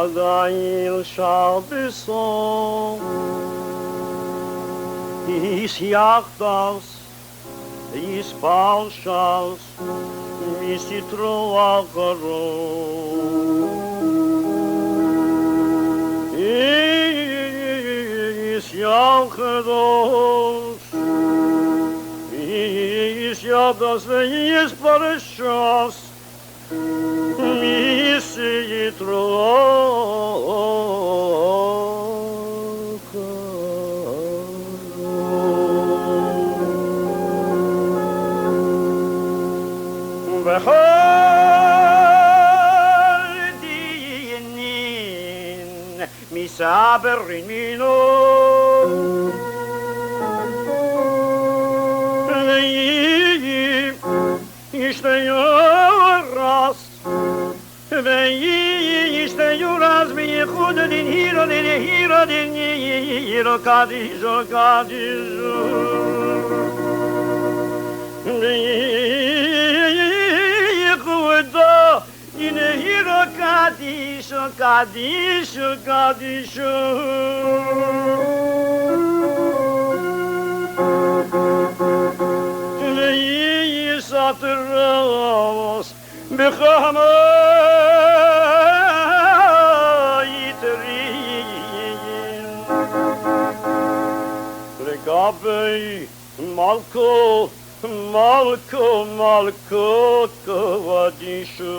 עדיין שר בסוף Ich jag das, ich pauschals, misi troagaro. Ich jag das, ich parashas, misi troagaro. Hardinin misaberin mino işte yoras işte yoras mi khudin hiro kadijo Yine hiro kadisho Yine iyi satırız Bıkhama yitirin Rekabey malko kavadishu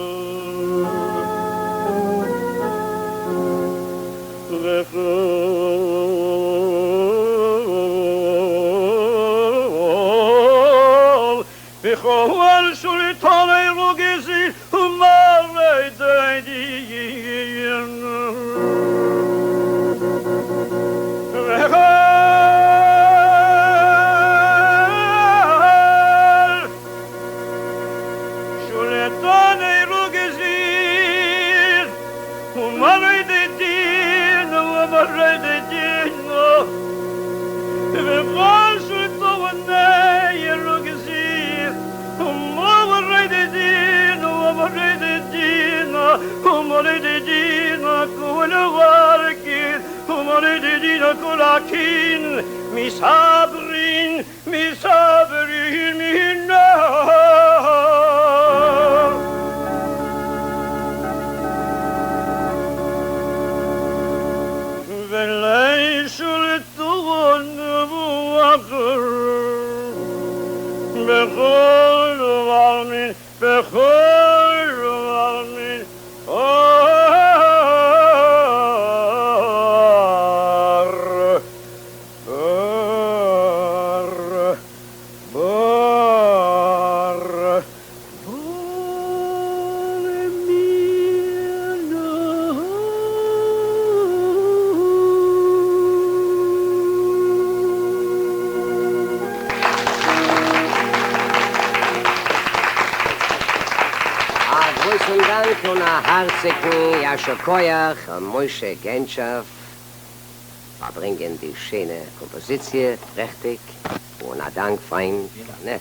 Bechol sultanay rogezi umarey dediyin Kulakin misabrin minna Veleysul tuğun muakır Bechol varmin Herzigen Jascha Koyach und Moshe Genschaft verbringen die schöne Komposition richtig und Dank fein nett.